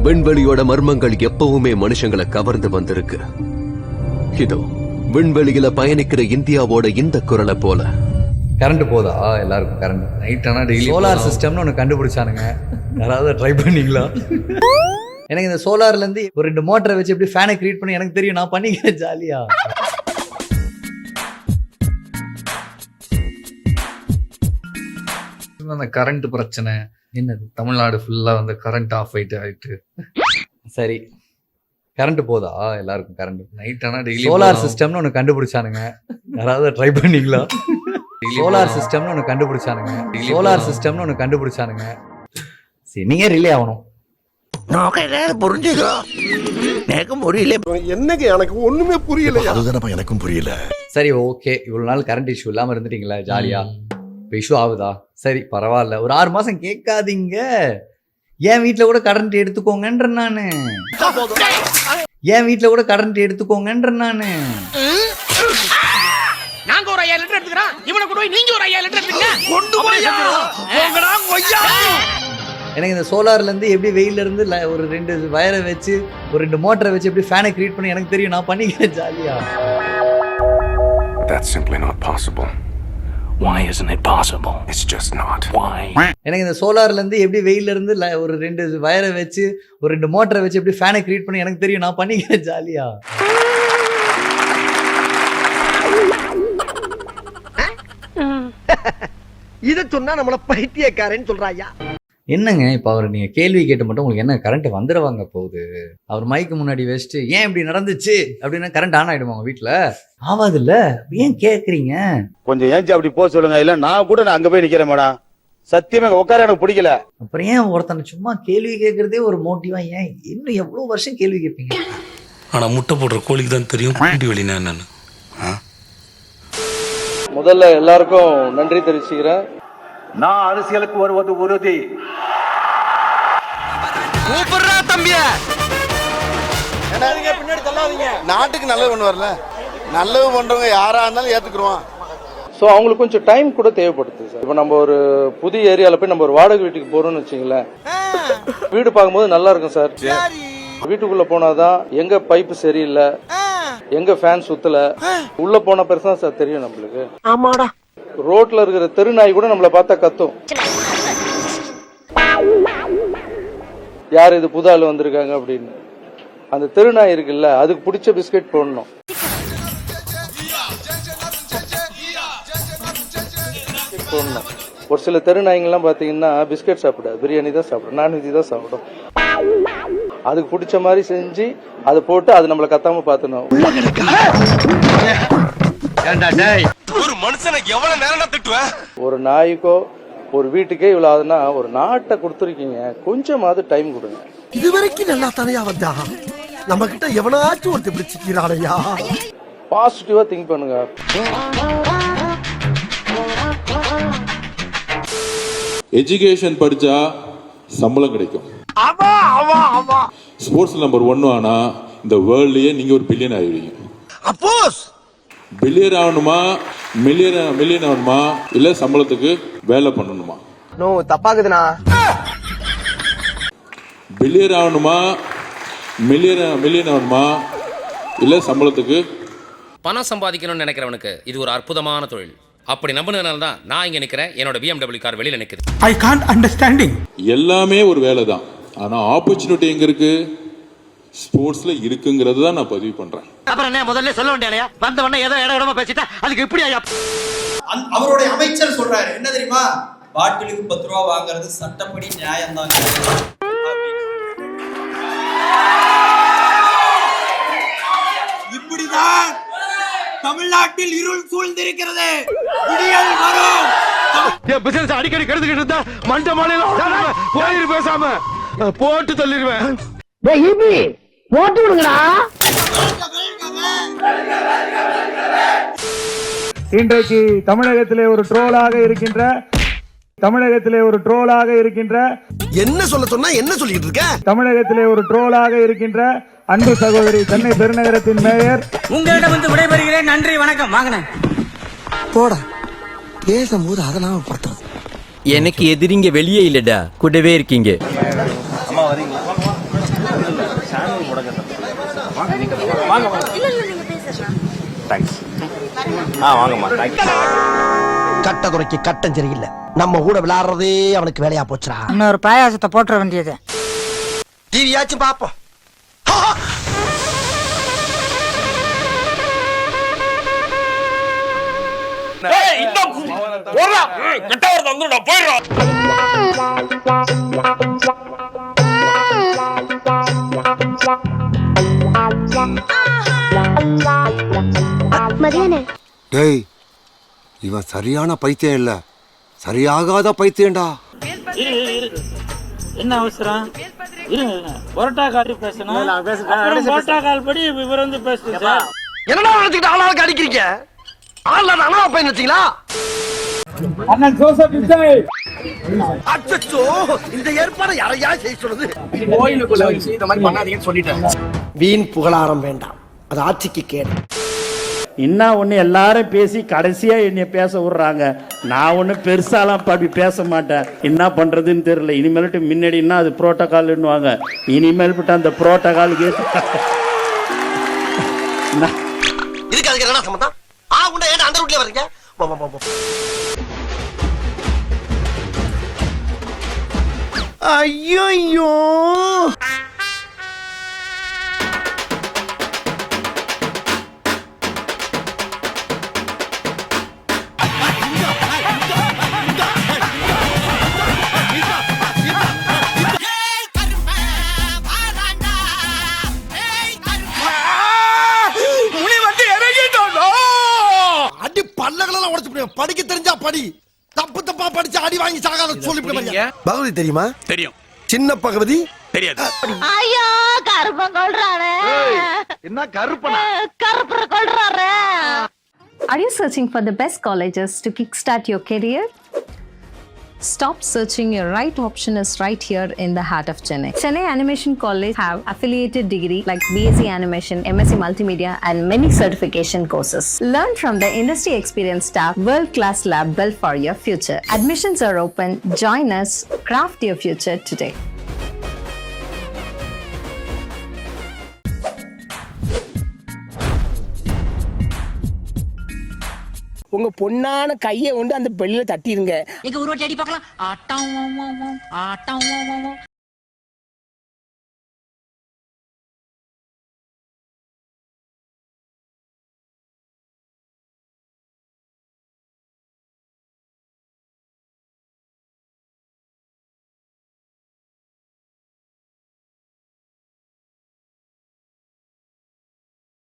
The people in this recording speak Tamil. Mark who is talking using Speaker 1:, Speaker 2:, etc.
Speaker 1: விண்வெளியோட மர்மங்கள் எப்பவுமே மனுஷங்களை கவர்ந்து வந்திருக்கு. இதோ விண்வெளியில பயணிக்கிற இந்தியாவோட இந்த குரலை போல.
Speaker 2: கரண்ட் போதா எல்லாருக்கும்? கரண்ட் நைட் ஆனா டெய்லி சோலார் சிஸ்டம்னு ஒன்று கண்டுபிடிச்சானுங்க. யாராவது ட்ரை பண்ணீங்களா? எனக்கு இந்த சோலார்ல இருந்து ஒரு 2 மோட்டரை வச்சு எப்படி ஃபேனை கிரியேட் பண்ணி எனக்கு தெரியும், நான் பண்ணிக்கிறேன் ஜாலியா. அந்த கரண்ட் பிரச்சனை என்னது, தமிழ்நாடு ஃபுல்லா வந்து கரண்ட் ஆஃப் ஆயிட்டு. சரி, கரண்ட் போதா எல்லாருக்கும்? கரண்ட் நைட் ஆனா டெய்லி சோலார் சிஸ்டம்னு ஒன்று கண்டுபிடிச்சானுங்க. யாராவது ட்ரை பண்ணீங்களா? சோலார் சிஸ்டம்னு ஒன்று கண்டுபிடிச்சானுங்க. சோலார் சிஸ்டம்னு ஒன்று கண்டுபிடிச்சானுங்க. சரி, நீங்க ரிலே ஆகணும்.
Speaker 3: எனக்கு ஒண்ணுமே புரியல. அதுதான் எனக்கும் புரியல.
Speaker 2: சரி, ஓகே, இவ்வளவு நாள் கரண்ட் இஷ்யூ இல்லாம இருந்துட்டீங்களா ஜாலியா? இப்போ இஷ்யூ ஆகுதா? சரி, பரவாயில்ல, ஒரு 6 மாசம் கேட்காதீங்க. என் வீட்டுல கூட கரண்ட் எடுத்துக்கோங்கன்ற நானு. என் வீட்டுல கூட கரண்ட் எடுத்துக்கோங்கன்ற நானு.
Speaker 4: நாங்க ஒரு 5000 லிட்டர் எடுத்துக்கிறோம், இவனை கூட நீங்க ஒரு 5000 லிட்டர் எடுத்துங்க.
Speaker 2: எனக்கு இந்த சோலார்ல இருந்து எப்படி வெயில இருந்து ஒரு 2 வயரை வச்சு ஒரு 2 மோட்டரை வச்சு எப்படி ஃபேனை கிரியேட் பண்ணி எனக்கு தெரியும், நான் பண்ணிக்கிறேன் ஜாலியா.
Speaker 5: That's simply not possible. Why isn't it possible? It's just not. Why?
Speaker 2: எனக்கு இந்த சோலார்ல இருந்து எப்படி வெயில இருந்து ஒரு 2 வயரை வச்சு ஒரு 2 மோட்டரை வச்சு எப்படி ஃபேனை கிரியேட் பண்ணி எனக்கு தெரியும், நான் பண்ணிக்கிறேன் ஜாலியா.
Speaker 3: இத சொன்னா நம்மள பைத்தியக்காரன்னு சொல்றாயா?
Speaker 2: என்னங்க இப்போ அவர் நீங்க கேள்வி கேட்டு மட்டும் உங்களுக்கு என்ன கரண்ட் வந்துடுவாங்க போகுது? அவர் மைக்கு முன்னாடி வச்சுட்டு ஏன் இப்படி நடந்துச்சு அப்படின்னா கரண்ட் ஆன் ஆயிடுமா உங்க வீட்டுல? ஆவாது இல்ல, ஏன் கேக்குறீங்க?
Speaker 6: கொஞ்சம் ஏஞ்சி அப்படி போக சொல்லுங்க. இல்ல நான் கூட அங்க போய் நிக்கிறேன் மேடம். சத்தியமா உட்கார எனக்கு பிடிக்கல.
Speaker 2: அப்புறம் ஏன் ஒருத்தனை சும்மா கேள்வி கேட்கறதே ஒரு மோட்டிவா? ஏன் இன்னும் எவ்வளவு வருஷம் கேள்வி கேட்பீங்க?
Speaker 7: ஆனா முட்டை போடுற கோழிக்கு தான் தெரியும் குட்டி வெளினா என்னன்னு.
Speaker 8: முதல்ல எல்லாருக்கும் நன்றி தெரிவிச்சுக்கிறேன்.
Speaker 6: நான் அரசியலுக்கு வருவது உறுதி.
Speaker 3: பின்னாடி தள்ளாதீங்க. நாட்டுக்கு நல்லது பண்ண வரல, நல்லது பண்றவங்க யாரா இருந்தாலும் ஏத்துக்குருவான்.
Speaker 8: ஸோ அவங்களுக்கு கொஞ்சம் டைம் கூட தேவைப்படுது சார். இப்போ நம்ம ஒரு புதிய ஏரியாவில் போய் நம்ம ஒரு வாடகை வீட்டுக்கு போறோம்னு வச்சுங்களேன், வீடு பார்க்கும்போது நல்லா இருக்கும் சார். வீட்டுக்குள்ள போனாதான் எங்க பைப்பு சரியில்லை, எங்க ஃபேன் சுத்தல, உள்ள போன பெருசா சார் தெரியும் நம்மளுக்கு.
Speaker 3: ஆமாடா,
Speaker 8: ரோட்ல இருக்கிற தெருநாய் கூட நம்மள பார்த்தா கத்தும், யார் இது புது ஆள் வந்திருக்காங்க அப்படின்னு. அந்த தெருநாய் இருக்குல்ல, அதுக்கு பிடிச்ச பிஸ்கெட் போடணும். ஒரு சில தெருநாய்ங்கெல்லாம் பாத்தீங்கன்னா பிஸ்கெட் சாப்பிடாது, பிரியாணி தான் சாப்பிடும், நான்வெஜ் தான் சாப்பிடும். அதுக்கு பிடிச்ச மாதிரி செஞ்சு அதை போட்டு அது நம்மள கத்தாம பாத்துணும்.
Speaker 4: ஒரு மனுஷனை எவ்வளவு நேரம் திட்டுவேன்?
Speaker 8: ஒரு நாய்க்கோ ஒரு வீட்டுக்கே இவ்வளவு ஆகுதுன்னா ஒரு நாட்டை கொடுத்துருக்கீங்க, கொஞ்சமாவது டைம் கொடுங்க.
Speaker 3: இது வரைக்கும் நல்லா தனியா வந்தா நம்ம கிட்ட எவனாச்சும் ஒருத்தர் இப்படி சிக்கிறானையா?
Speaker 8: பாசிட்டிவா திங்க் பண்ணுங்க.
Speaker 9: எஜுகேஷன் படிச்சா சம்பளம் கிடைக்கும். ஸ்போர்ட்ஸ் நம்பர் 1 ஆனா இந்த வேர்ல்ட்லயே நீங்க ஒரு பில்லியன் ஆயிடுவீங்க.
Speaker 3: அப்போஸ்
Speaker 9: பில்லியன் ஆகணுமா, மில்லியன் ஆகணுமா, இல்ல சம்பளத்துக்கு வேலை பண்ணணுமா?
Speaker 3: நோ தப்பாக்குதுனா.
Speaker 9: பில்லியன் ஆகணுமா, மில்லியன் ஆகணுமா, இல்ல சம்பளத்துக்கு?
Speaker 10: பணம் சம்பாதிக்கணும்னு நினைக்கிறவனுக்கு இது ஒரு அற்புதமான தொழில். அப்படி நம்பினதுனால தான் நான் இங்க நிக்கிறேன். என்னோட BMW கார் வெளியில நிக்குது.
Speaker 7: I can't understanding.
Speaker 9: எல்லாமே ஒரு வேலை தான், ஆனா ஆப்பர்ச்சுனிட்டி எங்க இருக்கு? ஸ்போர்ட்ஸ்ல இருக்குங்கிறது தான் நான் பதிவு பண்றேன்.
Speaker 4: அப்புறம் என்ன முதல்ல சொல்ல வேண்டியலையா? வந்தவொடனே ஏதோ இடமா பேசிட்டா அதுக்கு இப்படி ஐயா?
Speaker 11: அவருடைய அமைச்சர் சொல்றாரு என்ன தெரியுமா? பாட்டிலுக்கு 10 ரூபா வாங்குறது சட்டப்படி நியாயம் தான். இப்படிதான் தமிழ்நாட்டில் இருள் சூழ்ந்திருக்கிறது. விடியல் வரும்.
Speaker 4: என் பிசினஸ் அடிக்கடி கெடுத்துக்கிட்டு இருந்தா மண்ட மாலையில போயிரு, பேசாம போட்டு தள்ளிடுவேன்.
Speaker 3: போட்டு விடுங்கடா.
Speaker 12: இன்றைக்கு தமிழகத்திலே ஒரு ட்ரோலாக இருக்கின்ற
Speaker 3: என்ன சொல்ல சொன்னா என்ன சொல்லிட்டு இருக்க?
Speaker 12: தமிழகத்திலே ஒரு ட்ரோலாக இருக்கின்ற அன்பு சகோதரி சென்னை பெருநகரத்தின் மேயர்
Speaker 4: உங்களிடம் வந்து விடைபெறுகிறேன். நன்றி, வணக்கம். வாங்கினேன்
Speaker 3: போடா. பேசும்போது அதெல்லாம் படுத்துறது.
Speaker 13: எனக்கு எதிரிங்க வெளியே இல்லடா, கூடவே இருக்கீங்க.
Speaker 11: அம்மா வரீங்களா?
Speaker 6: சேனல் முடங்க வாங்க தேங்க்ஸ் வாங்கம்மா தேங்க்ஸ்.
Speaker 4: கட்ட குறைக்கு கட்டம் சரியில்லை. நம்ம கூட விளையாடுறதே அவனுக்கு வேலையா போச்சுடா.
Speaker 13: இன்னொரு பாயாசத்தை போட்டுற வேண்டியது.
Speaker 4: டிவியாச்சும் பாப்போம்.
Speaker 3: டேய் இவன் சரியான பைத்தியம் இல்ல, சரியாகாத பைத்தியம்டா.
Speaker 12: என்ன அவசரம்? புரோட்டா கால் பேசணும். புரோட்டா கால் படி இவர் வந்து பேசுங்க சார்.
Speaker 4: என்னடா நினைச்சுக்கிட்டு ஆளாளுக்கு அடிக்கிறீங்க? ஆள்ல அண்ணா பையன் வச்சீங்களா?
Speaker 12: அண்ணன் ஜோசப் விஜய்.
Speaker 4: அச்சச்சோ, இந்த ஏற்பாடு யாரையா செய்ய சொல்லுது?
Speaker 12: கோயிலுக்குள்ள வச்சு இந்த மாதிரி பண்ணாதீங்கன்னு சொல்லிட்டேன்.
Speaker 4: வீண் புகழாரம் வேண்டாம், அது ஆட்சிக்கு கேடு.
Speaker 12: இன்னும் ஒன்று எல்லாரும் பேசி கடைசியாக என்னை பேச விடுறாங்க. நான் ஒன்றும் பெருசாலாம் அப்படி பேச மாட்டேன். என்ன பண்ணுறதுன்னு தெரியல. இனிமேல்ட்டு முன்னாடின்னா அது புரோட்டோகால்னுவாங்க. இனிமேல்ட்டு அந்த புரோட்டோகாலுக்கு
Speaker 4: இதுக்கு அதுக்கு என்ன சம்பந்தம்? உண்டா ஏன் அந்த ரூட்ல வர்றீங்க? ஐயோ அடி பல்லகளெல்லாம் உடைச்சு போடுவேன். படிக்க தெரிஞ்சா படி, தப்பு தப்பா படிச்சு அடி வாங்கி சாகாத சொல்லி. பகவதி தெரியுமா?
Speaker 7: தெரியும்.
Speaker 4: சின்ன பகவதி
Speaker 7: தெரியாது.
Speaker 13: ஐயோ கருப்பன் கொல்றானே.
Speaker 4: என்ன கருப்பனா?
Speaker 13: கருப்பற கொல்றாரே.
Speaker 14: Are you searching for the best colleges to kickstart your career? Stop searching. Your right option is right here in the heart of Chennai. Chennai Animation College have affiliated degree like BSc Animation, MSc Multimedia and many certification courses. Learn from the industry experienced staff, world-class lab built for your future. Admissions are open. Join us. Craft your future today.
Speaker 4: உங்க பொண்ணான கையை கொண்டு அந்த பெல்லில தட்டிடுங்க.
Speaker 13: எங்க ஒரு வாட்டி அடி பார்க்கலாம். ஆட்டம்